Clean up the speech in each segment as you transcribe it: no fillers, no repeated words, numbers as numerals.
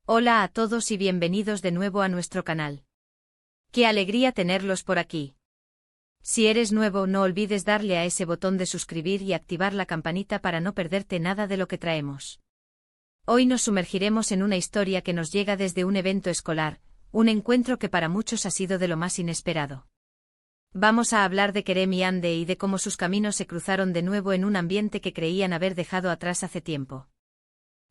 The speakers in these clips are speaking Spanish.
Hola a todos y bienvenidos de nuevo a nuestro canal. ¡Qué alegría tenerlos por aquí! Si eres nuevo, no olvides darle a ese botón de suscribir y activar la campanita para no perderte nada de lo que traemos. Hoy nos sumergiremos en una historia que nos llega desde un evento escolar, un encuentro que para muchos ha sido de lo más inesperado. Vamos a hablar de Kerem y Hande y de cómo sus caminos se cruzaron de nuevo en un ambiente que creían haber dejado atrás hace tiempo.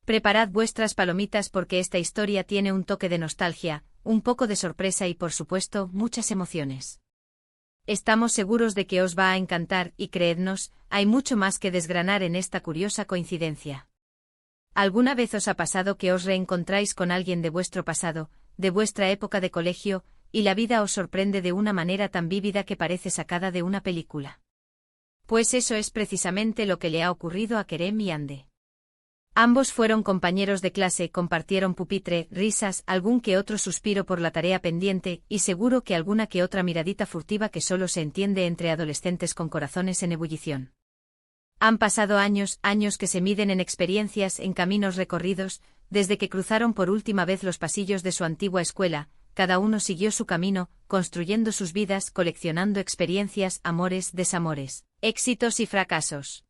Preparad vuestras palomitas porque esta historia tiene un toque de nostalgia, un poco de sorpresa y por supuesto, muchas emociones. Estamos seguros de que os va a encantar y creednos, hay mucho más que desgranar en esta curiosa coincidencia. ¿Alguna vez os ha pasado que os reencontráis con alguien de vuestro pasado, de vuestra época de colegio, y la vida os sorprende de una manera tan vívida que parece sacada de una película? Pues eso es precisamente lo que le ha ocurrido a Kerem y Hande. Ambos fueron compañeros de clase, compartieron pupitre, risas, algún que otro suspiro por la tarea pendiente, y seguro que alguna que otra miradita furtiva que solo se entiende entre adolescentes con corazones en ebullición. Han pasado años, años que se miden en experiencias, en caminos recorridos, desde que cruzaron por última vez los pasillos de su antigua escuela, cada uno siguió su camino, construyendo sus vidas, coleccionando experiencias, amores, desamores, éxitos y fracasos.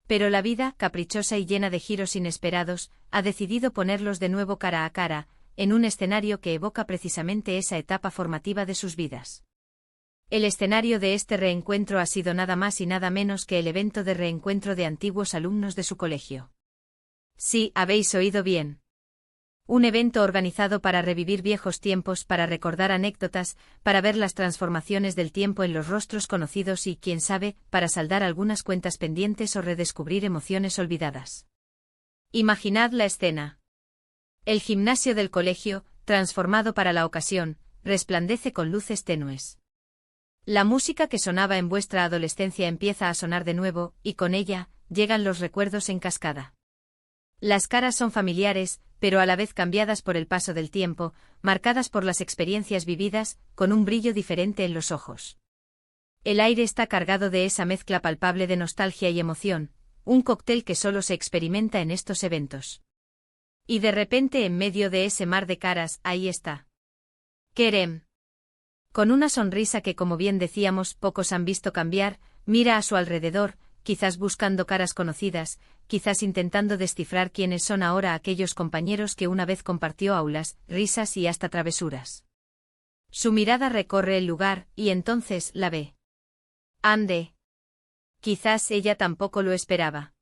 Pero la vida, caprichosa y llena de giros inesperados, ha decidido ponerlos de nuevo cara a cara, en un escenario que evoca precisamente esa etapa formativa de sus vidas. El escenario de este reencuentro ha sido nada más y nada menos que el evento de reencuentro de antiguos alumnos de su colegio. Sí, habéis oído bien. Un evento organizado para revivir viejos tiempos, para recordar anécdotas, para ver las transformaciones del tiempo en los rostros conocidos y, quién sabe, para saldar algunas cuentas pendientes o redescubrir emociones olvidadas. Imaginad la escena. El gimnasio del colegio, transformado para la ocasión, resplandece con luces tenues. La música que sonaba en vuestra adolescencia empieza a sonar de nuevo, y con ella, llegan los recuerdos en cascada. Las caras son familiares, pero a la vez cambiadas por el paso del tiempo, marcadas por las experiencias vividas, con un brillo diferente en los ojos. El aire está cargado de esa mezcla palpable de nostalgia y emoción, un cóctel que solo se experimenta en estos eventos. Y de repente, en medio de ese mar de caras, ahí está Kerem. Con una sonrisa que, como bien decíamos, pocos han visto cambiar, mira a su alrededor, quizás buscando caras conocidas, quizás intentando descifrar quiénes son ahora aquellos compañeros que una vez compartió aulas, risas y hasta travesuras. Su mirada recorre el lugar, y entonces la ve. Hande. Quizás ella tampoco lo esperaba.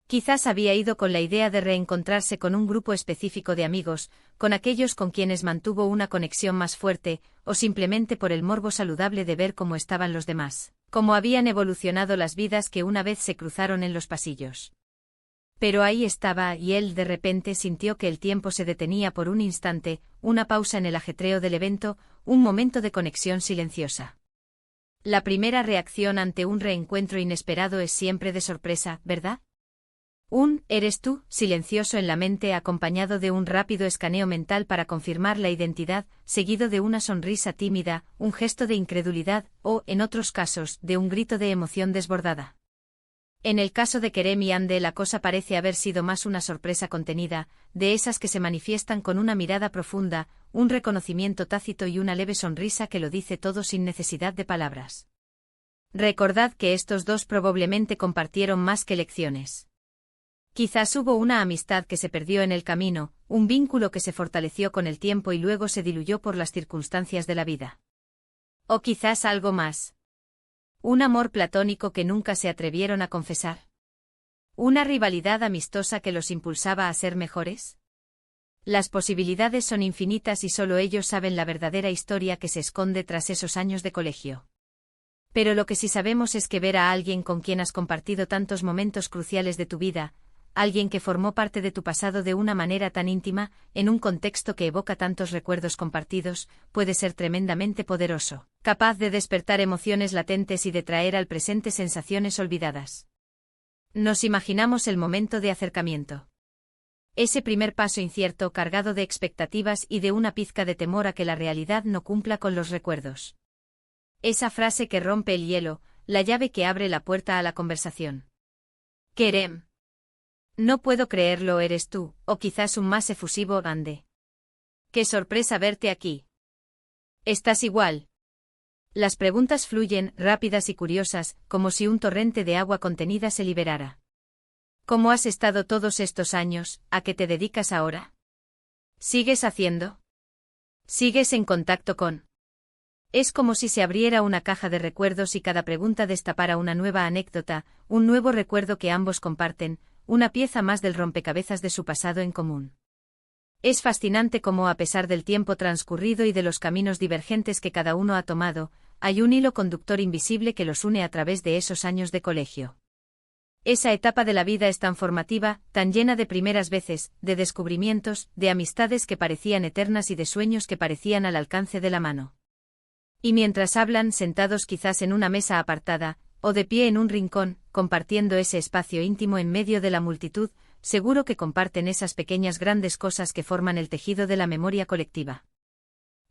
Quizás había ido con la idea de reencontrarse con un grupo específico de amigos, con aquellos con quienes mantuvo una conexión más fuerte, o simplemente por el morbo saludable de ver cómo estaban los demás, cómo habían evolucionado las vidas que una vez se cruzaron en los pasillos. Pero ahí estaba, y él de repente sintió que el tiempo se detenía por un instante, una pausa en el ajetreo del evento, un momento de conexión silenciosa. La primera reacción ante un reencuentro inesperado es siempre de sorpresa, ¿verdad? «¿Eres tú?», silencioso en la mente, acompañado de un rápido escaneo mental para confirmar la identidad, seguido de una sonrisa tímida, un gesto de incredulidad, o, en otros casos, de un grito de emoción desbordada. En el caso de Kerem y Hande la cosa parece haber sido más una sorpresa contenida, de esas que se manifiestan con una mirada profunda, un reconocimiento tácito y una leve sonrisa que lo dice todo sin necesidad de palabras. Recordad que estos dos probablemente compartieron más que lecciones. Quizás hubo una amistad que se perdió en el camino, un vínculo que se fortaleció con el tiempo y luego se diluyó por las circunstancias de la vida. O quizás algo más. Un amor platónico que nunca se atrevieron a confesar. Una rivalidad amistosa que los impulsaba a ser mejores. Las posibilidades son infinitas y solo ellos saben la verdadera historia que se esconde tras esos años de colegio. Pero lo que sí sabemos es que ver a alguien con quien has compartido tantos momentos cruciales de tu vida, alguien que formó parte de tu pasado de una manera tan íntima, en un contexto que evoca tantos recuerdos compartidos, puede ser tremendamente poderoso, capaz de despertar emociones latentes y de traer al presente sensaciones olvidadas. Nos imaginamos el momento de acercamiento. Ese primer paso incierto, cargado de expectativas y de una pizca de temor a que la realidad no cumpla con los recuerdos. Esa frase que rompe el hielo, la llave que abre la puerta a la conversación. Kerem. No puedo creerlo, eres tú, o quizás un más efusivo Ande. Qué sorpresa verte aquí. ¿Estás igual? Las preguntas fluyen, rápidas y curiosas, como si un torrente de agua contenida se liberara. ¿Cómo has estado todos estos años? ¿A qué te dedicas ahora? ¿Sigues haciendo? ¿Sigues en contacto con? Es como si se abriera una caja de recuerdos y cada pregunta destapara una nueva anécdota, un nuevo recuerdo que ambos comparten, una pieza más del rompecabezas de su pasado en común. Es fascinante cómo, a pesar del tiempo transcurrido y de los caminos divergentes que cada uno ha tomado, hay un hilo conductor invisible que los une a través de esos años de colegio. Esa etapa de la vida es tan formativa, tan llena de primeras veces, de descubrimientos, de amistades que parecían eternas y de sueños que parecían al alcance de la mano. Y mientras hablan, sentados quizás en una mesa apartada, o de pie en un rincón, compartiendo ese espacio íntimo en medio de la multitud, seguro que comparten esas pequeñas grandes cosas que forman el tejido de la memoria colectiva.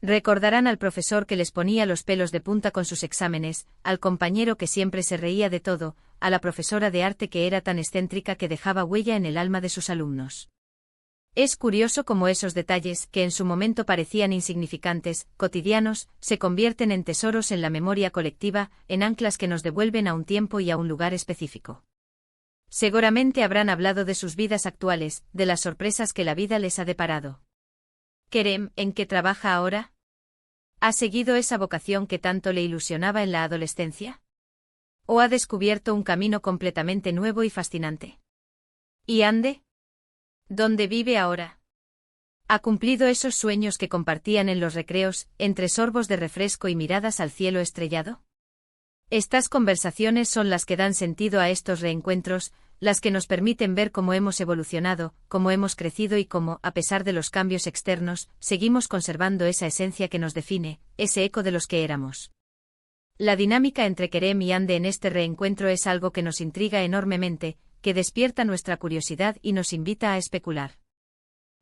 Recordarán al profesor que les ponía los pelos de punta con sus exámenes, al compañero que siempre se reía de todo, a la profesora de arte que era tan excéntrica que dejaba huella en el alma de sus alumnos. Es curioso cómo esos detalles, que en su momento parecían insignificantes, cotidianos, se convierten en tesoros en la memoria colectiva, en anclas que nos devuelven a un tiempo y a un lugar específico. Seguramente habrán hablado de sus vidas actuales, de las sorpresas que la vida les ha deparado. Kerem, ¿en qué trabaja ahora? ¿Ha seguido esa vocación que tanto le ilusionaba en la adolescencia? ¿O ha descubierto un camino completamente nuevo y fascinante? ¿Y Ande? ¿Dónde vive ahora? ¿Ha cumplido esos sueños que compartían en los recreos, entre sorbos de refresco y miradas al cielo estrellado? Estas conversaciones son las que dan sentido a estos reencuentros, las que nos permiten ver cómo hemos evolucionado, cómo hemos crecido y cómo, a pesar de los cambios externos, seguimos conservando esa esencia que nos define, ese eco de los que éramos. La dinámica entre Kerem y Ande en este reencuentro es algo que nos intriga enormemente, que despierta nuestra curiosidad y nos invita a especular.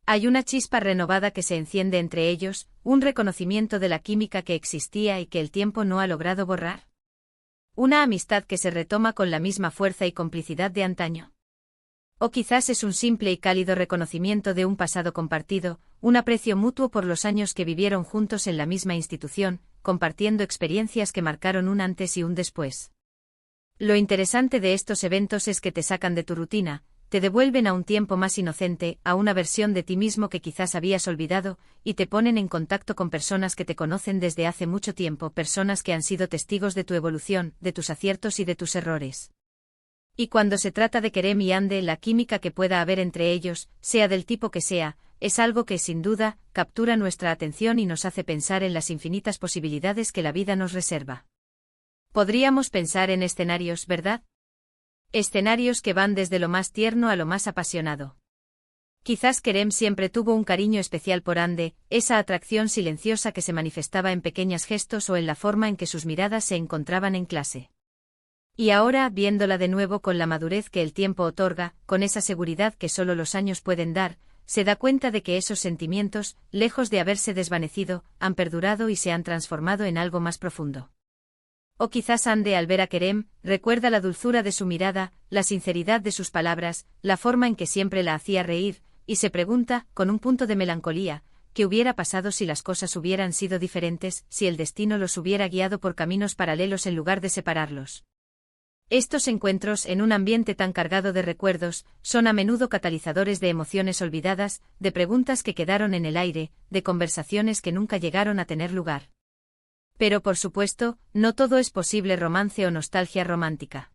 Hay una chispa renovada que se enciende entre ellos, un reconocimiento de la química que existía y que el tiempo no ha logrado borrar. Una amistad que se retoma con la misma fuerza y complicidad de antaño. O quizás es un simple y cálido reconocimiento de un pasado compartido, un aprecio mutuo por los años que vivieron juntos en la misma institución, compartiendo experiencias que marcaron un antes y un después. Lo interesante de estos eventos es que te sacan de tu rutina, te devuelven a un tiempo más inocente, a una versión de ti mismo que quizás habías olvidado, y te ponen en contacto con personas que te conocen desde hace mucho tiempo, personas que han sido testigos de tu evolución, de tus aciertos y de tus errores. Y cuando se trata de Kerem y Ande, la química que pueda haber entre ellos, sea del tipo que sea, es algo que, sin duda, captura nuestra atención y nos hace pensar en las infinitas posibilidades que la vida nos reserva. Podríamos pensar en escenarios, ¿verdad? Escenarios que van desde lo más tierno a lo más apasionado. Quizás Kerem siempre tuvo un cariño especial por Ande, esa atracción silenciosa que se manifestaba en pequeños gestos o en la forma en que sus miradas se encontraban en clase. Y ahora, viéndola de nuevo con la madurez que el tiempo otorga, con esa seguridad que solo los años pueden dar, se da cuenta de que esos sentimientos, lejos de haberse desvanecido, han perdurado y se han transformado en algo más profundo. O quizás Ande, al ver a Kerem, recuerda la dulzura de su mirada, la sinceridad de sus palabras, la forma en que siempre la hacía reír, y se pregunta, con un punto de melancolía, ¿qué hubiera pasado si las cosas hubieran sido diferentes, si el destino los hubiera guiado por caminos paralelos en lugar de separarlos? Estos encuentros, en un ambiente tan cargado de recuerdos, son a menudo catalizadores de emociones olvidadas, de preguntas que quedaron en el aire, de conversaciones que nunca llegaron a tener lugar. Pero por supuesto, no todo es posible romance o nostalgia romántica.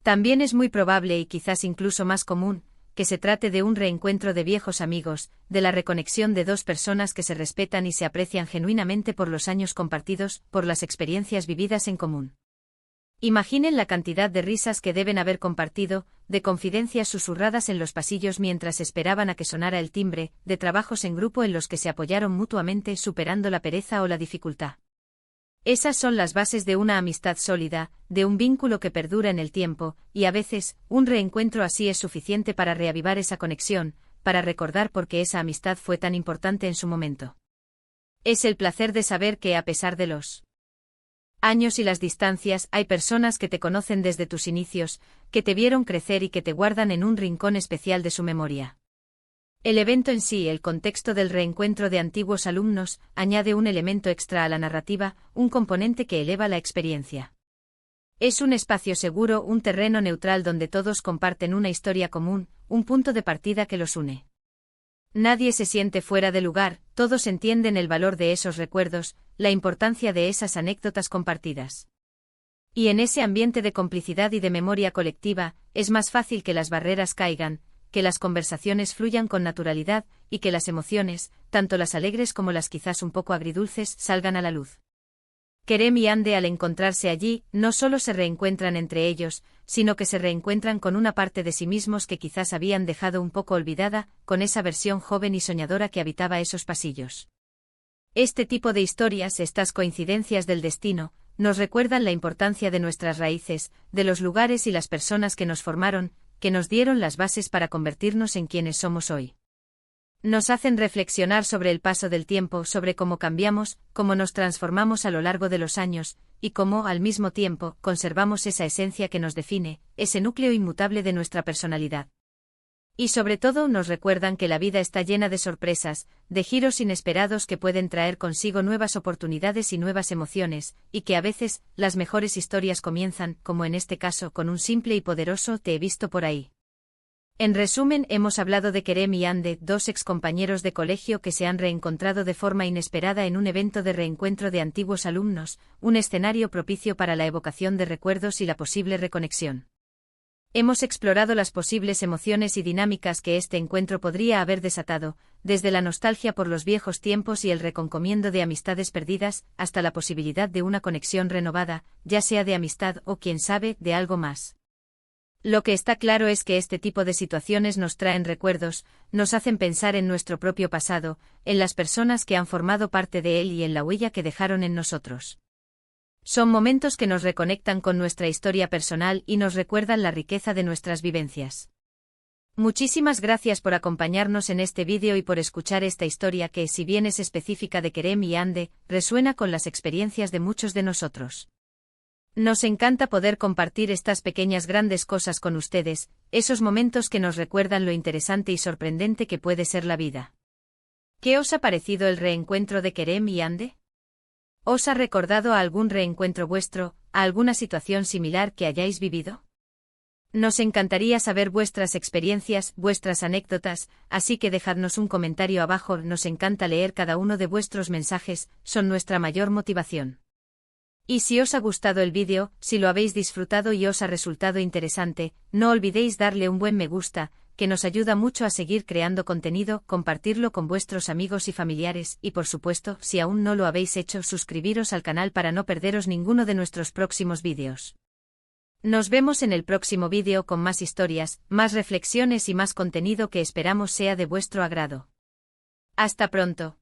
También es muy probable y quizás incluso más común, que se trate de un reencuentro de viejos amigos, de la reconexión de dos personas que se respetan y se aprecian genuinamente por los años compartidos, por las experiencias vividas en común. Imaginen la cantidad de risas que deben haber compartido, de confidencias susurradas en los pasillos mientras esperaban a que sonara el timbre, de trabajos en grupo en los que se apoyaron mutuamente superando la pereza o la dificultad. Esas son las bases de una amistad sólida, de un vínculo que perdura en el tiempo, y a veces, un reencuentro así es suficiente para reavivar esa conexión, para recordar por qué esa amistad fue tan importante en su momento. Es el placer de saber que, a pesar de los Años y las distancias, hay personas que te conocen desde tus inicios, que te vieron crecer y que te guardan en un rincón especial de su memoria. El evento en sí, el contexto del reencuentro de antiguos alumnos, añade un elemento extra a la narrativa, un componente que eleva la experiencia. Es un espacio seguro, un terreno neutral donde todos comparten una historia común, un punto de partida que los une. Nadie se siente fuera de lugar, todos entienden el valor de esos recuerdos, la importancia de esas anécdotas compartidas. Y en ese ambiente de complicidad y de memoria colectiva, es más fácil que las barreras caigan, que las conversaciones fluyan con naturalidad, y que las emociones, tanto las alegres como las quizás un poco agridulces, salgan a la luz. Kerem y Hande, al encontrarse allí, no solo se reencuentran entre ellos, sino que se reencuentran con una parte de sí mismos que quizás habían dejado un poco olvidada, con esa versión joven y soñadora que habitaba esos pasillos. Este tipo de historias, estas coincidencias del destino, nos recuerdan la importancia de nuestras raíces, de los lugares y las personas que nos formaron, que nos dieron las bases para convertirnos en quienes somos hoy. Nos hacen reflexionar sobre el paso del tiempo, sobre cómo cambiamos, cómo nos transformamos a lo largo de los años, y cómo, al mismo tiempo, conservamos esa esencia que nos define, ese núcleo inmutable de nuestra personalidad. Y sobre todo nos recuerdan que la vida está llena de sorpresas, de giros inesperados que pueden traer consigo nuevas oportunidades y nuevas emociones, y que a veces, las mejores historias comienzan, como en este caso, con un simple y poderoso "te he visto por ahí". En resumen, hemos hablado de Kerem y Hande, dos excompañeros de colegio que se han reencontrado de forma inesperada en un evento de reencuentro de antiguos alumnos, un escenario propicio para la evocación de recuerdos y la posible reconexión. Hemos explorado las posibles emociones y dinámicas que este encuentro podría haber desatado, desde la nostalgia por los viejos tiempos y el reconcomiendo de amistades perdidas, hasta la posibilidad de una conexión renovada, ya sea de amistad o, quién sabe, de algo más. Lo que está claro es que este tipo de situaciones nos traen recuerdos, nos hacen pensar en nuestro propio pasado, en las personas que han formado parte de él y en la huella que dejaron en nosotros. Son momentos que nos reconectan con nuestra historia personal y nos recuerdan la riqueza de nuestras vivencias. Muchísimas gracias por acompañarnos en este vídeo y por escuchar esta historia que, si bien es específica de Kerem y Hande, resuena con las experiencias de muchos de nosotros. Nos encanta poder compartir estas pequeñas grandes cosas con ustedes, esos momentos que nos recuerdan lo interesante y sorprendente que puede ser la vida. ¿Qué os ha parecido el reencuentro de Kerem y Hande? ¿Os ha recordado a algún reencuentro vuestro, a alguna situación similar que hayáis vivido? Nos encantaría saber vuestras experiencias, vuestras anécdotas, así que dejadnos un comentario abajo, nos encanta leer cada uno de vuestros mensajes, son nuestra mayor motivación. Y si os ha gustado el vídeo, si lo habéis disfrutado y os ha resultado interesante, no olvidéis darle un buen me gusta, que nos ayuda mucho a seguir creando contenido, compartirlo con vuestros amigos y familiares, y por supuesto, si aún no lo habéis hecho, suscribiros al canal para no perderos ninguno de nuestros próximos vídeos. Nos vemos en el próximo vídeo con más historias, más reflexiones y más contenido que esperamos sea de vuestro agrado. Hasta pronto.